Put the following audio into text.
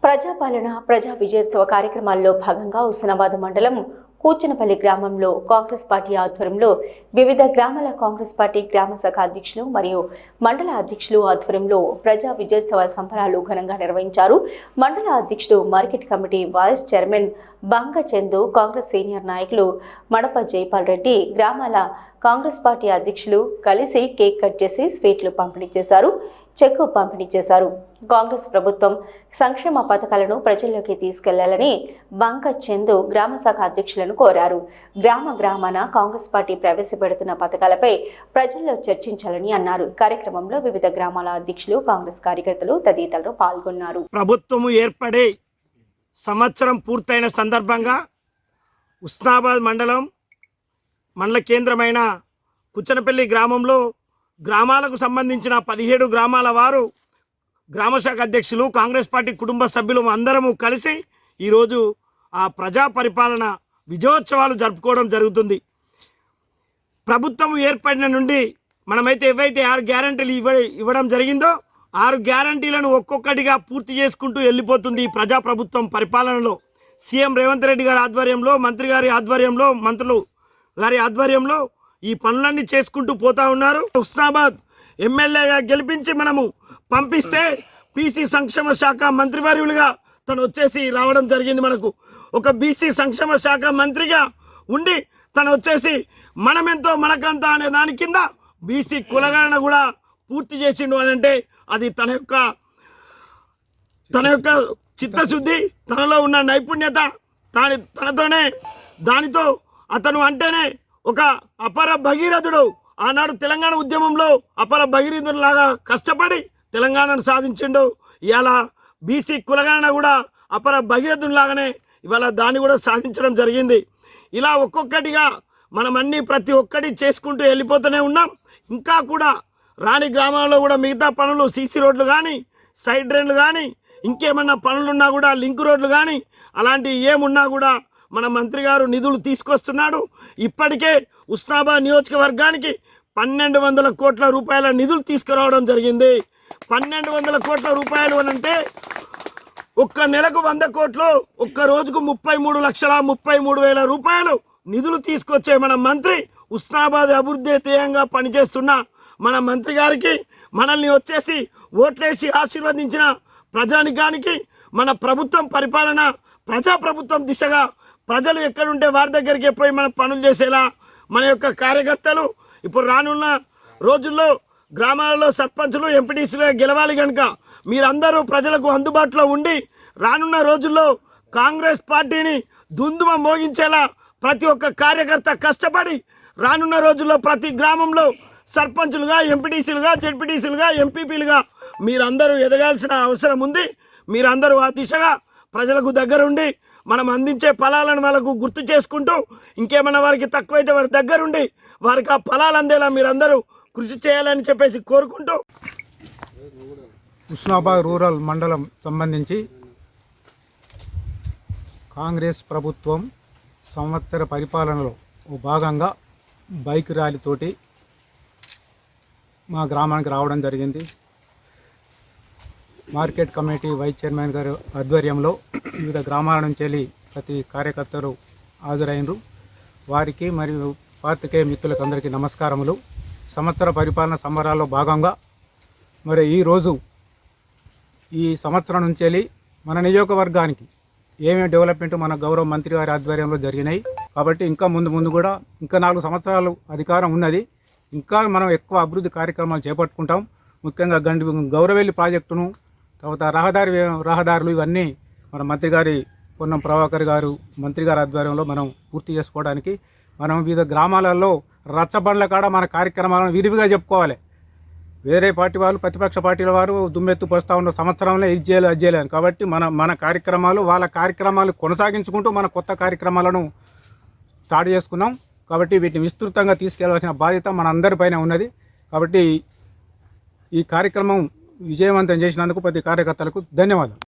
ప్రజాపాలన ప్రజా విజయోత్సవ కార్యక్రమాల్లో భాగంగా హుస్నాబాద్ మండలం కూచనపల్లి గ్రామంలో కాంగ్రెస్ పార్టీ ఆధ్వర్యంలో వివిధ గ్రామాల కాంగ్రెస్ పార్టీ గ్రామ శాఖ అధ్యక్షులు మరియు మండల అధ్యక్షులు ఆధ్వర్యంలో ప్రజా విజయోత్సవ సంబరాలు ఘనంగా నిర్వహించారు. మండల అధ్యక్షుడు మార్కెట్ కమిటీ వైస్ చైర్మన్ బంగచందు, కాంగ్రెస్ సీనియర్ నాయకులు మడప జైపాల్ రెడ్డి, గ్రామాల కాంగ్రెస్ పార్టీ అధ్యక్షులు కలిసి కేక్ కట్ చేసి స్వీట్లు పంపిణీ చేశారు, చెక్కు పంపిణీ చేశారు. కాంగ్రెస్ ప్రభుత్వం సంక్షేమ పథకాలను ప్రజల్లోకి తీసుకెళ్లాలని బంగచందు గ్రామ శాఖ అధ్యక్షులను కోరారు. గ్రామాన కాంగ్రెస్ పార్టీ ప్రవేశపెడుతున్న పథకాలపై ప్రజల్లో చర్చించాలని అన్నారు. కార్యక్రమంలో వివిధ గ్రామాల అధ్యక్షులు, కాంగ్రెస్ కార్యకర్తలు తదితరులు పాల్గొన్నారు. ప్రభుత్వం ఏర్పడి సంవత్సరం పూర్తయిన సందర్భంగా హుస్నాబాద్ మండల కేంద్రమైన కూచనపల్లి గ్రామంలో గ్రామాలకు సంబంధించిన 17 గ్రామాల వారు గ్రామశాఖ అధ్యక్షులు, కాంగ్రెస్ పార్టీ కుటుంబ సభ్యులు అందరము కలిసి ఈరోజు ఆ ప్రజా పరిపాలన విజయోత్సవాలు జరుపుకోవడం జరుగుతుంది. ప్రభుత్వం ఏర్పడిన నుండి మనమైతే ఏవైతే 6 గ్యారంటీలు ఇవ్వడం జరిగిందో 6 గ్యారంటీలను ఒక్కొక్కటిగా పూర్తి చేసుకుంటూ వెళ్ళిపోతుంది ఈ ప్రజాప్రభుత్వం పరిపాలనలో. సీఎం రేవంత్ రెడ్డి గారి ఆధ్వర్యంలో, మంత్రులు గారి ఆధ్వర్యంలో ఈ పనులన్నీ చేసుకుంటూ పోతా ఉన్నారు. హుస్నాబాద్ ఎమ్మెల్యేగా గెలిపించి మనము పంపిస్తే బీసీ సంక్షేమ శాఖ మంత్రివర్యులుగా తను వచ్చేసి రావడం జరిగింది. మనకు ఒక బీసీ సంక్షేమ శాఖ మంత్రిగా ఉండి తను వచ్చేసి మనమెంతో మనకంతా అనే దాని కింద బీసీ కులగణన కూడా పూర్తి చేసిండు అని అంటే అది తన యొక్క చిత్తశుద్ధి, తనలో ఉన్న నైపుణ్యత, దానితో అతను అంటేనే ఒక అపర భగీరథుడు. ఆనాడు తెలంగాణ ఉద్యమంలో అపర భగీరథులాగా కష్టపడి తెలంగాణను సాధించిండు. ఇవాళ బీసీ కులగణన కూడా అపర భగీరథులాగానే ఇవాళ దాన్ని కూడా సాధించడం జరిగింది. ఇలా ఒక్కొక్కటిగా మనం ప్రతి ఒక్కటి చేసుకుంటూ వెళ్ళిపోతూనే ఉన్నాం. ఇంకా కూడా రాని గ్రామాల్లో కూడా మిగతా పనులు, సీసీ రోడ్లు కానీ, సైడ్ డ్రైన్లు కానీ, ఇంకేమన్నా పనులున్నా కూడా లింక్ రోడ్లు కానీ అలాంటివి ఏమున్నా కూడా మన మంత్రి గారు నిధులు తీసుకొస్తున్నాడు. ఇప్పటికే హుస్నాబాద్ నియోజకవర్గానికి 1200 కోట్ల రూపాయల నిధులు తీసుకురావడం జరిగింది. 1200 కోట్ల రూపాయలు అని అంటే ఒక్క నెలకు 100 కోట్లు, ఒక్క రోజుకు 33,33,000 రూపాయలు నిధులు తీసుకొచ్చే మన మంత్రి, హుస్నాబాద్ అభివృద్ధి ధ్యేయంగా పనిచేస్తున్న మన మంత్రి గారికి, మనల్ని వచ్చేసి ఓట్లేసి ఆశీర్వదించిన ప్రజానికానికి, మన ప్రభుత్వం పరిపాలన ప్రజాప్రభుత్వం దిశగా ప్రజలు ఎక్కడుంటే వారి దగ్గరికి పోయి మనం పనులు చేసేలా మన యొక్క కార్యకర్తలు ఇప్పుడు రానున్న రోజుల్లో గ్రామాలలో సర్పంచులు, ఎంపీటీసీలుగా గెలవాలి కనుక మీరందరూ ప్రజలకు అందుబాటులో ఉండి రానున్న రోజుల్లో కాంగ్రెస్ పార్టీని దుందుమ మోగించేలా ప్రతి ఒక్క కార్యకర్త కష్టపడి రానున్న రోజుల్లో ప్రతి గ్రామంలో సర్పంచులుగా, ఎంపీటీసీలుగా, జెడ్పీటీసీలుగా, ఎంపీపీలుగా మీరందరూ ఎదగాల్సిన అవసరం ఉంది. మీరందరూ ఆ దిశగా ప్రజలకు దగ్గరుండి మనం అందించే ఫలాలను వాళ్ళకు గుర్తు చేసుకుంటూ, ఇంకేమైనా వారికి తక్కువైతే వారి దగ్గరుండి వారికి ఆ ఫలాలు అందేలా మీరందరూ కృషి చేయాలని చెప్పేసి కోరుకుంటూ, హుస్నాబాద్ రూరల్ మండలం సంబంధించి కాంగ్రెస్ ప్రభుత్వం సంవత్సర పరిపాలనలో భాగంగా బైక్ ర్యాలీతోటి మా గ్రామానికి రావడం జరిగింది. మార్కెట్ కమిటీ వైస్ చైర్మన్ గారు ఆధ్వర్యంలో వివిధ గ్రామాల నుంచి వెళ్ళి ప్రతి కార్యకర్తలు హాజరైనరు. వారికి మరియు పాత్రికేయ మిత్రులకు అందరికీ నమస్కారములు. సంవత్సర పరిపాలన సంబరాల్లో భాగంగా మరి ఈరోజు ఈ సంవత్సరం నుంచి వెళ్ళి మన నియోజకవర్గానికి ఏమేమి డెవలప్మెంట్ మన గౌరవ మంత్రి గారి ఆధ్వర్యంలో జరిగినాయి. కాబట్టి ఇంకా ముందు కూడా ఇంకా 4 సంవత్సరాలు అధికారం ఉన్నది. ఇంకా మనం ఎక్కువ అభివృద్ధి కార్యక్రమాలు చేపట్టుకుంటాం. ముఖ్యంగా గౌరవెల్లి ప్రాజెక్టును, తర్వాత రహదారులు ఇవన్నీ మన మంత్రి గారి పొన్నం ప్రభాకర్ గారు మంత్రి గారి ఆధ్వర్యంలో మనం పూర్తి చేసుకోవడానికి మనం వివిధ గ్రామాలలో రచ్చబండ్ల కాడ మన కార్యక్రమాలను విరివిగా చెప్పుకోవాలి. వేరే పార్టీ వాళ్ళు, ప్రతిపక్ష పార్టీల వారు దుమ్మెత్తు పోస్తూ ఉన్న సంవత్సరంలో ఇది చేయలేదు. కాబట్టి మన కార్యక్రమాలు, వాళ్ళ కార్యక్రమాలు కొనసాగించుకుంటూ మన కొత్త కార్యక్రమాలను స్టార్ట్ చేసుకున్నాం. కాబట్టి వీటిని విస్తృతంగా తీసుకెళ్లవలసిన బాధ్యత మన అందరిపైన ఉన్నది. కాబట్టి ఈ కార్యక్రమం విజయవంతం చేసినందుకు ప్రతి కార్యకర్తలకు ధన్యవాదాలు.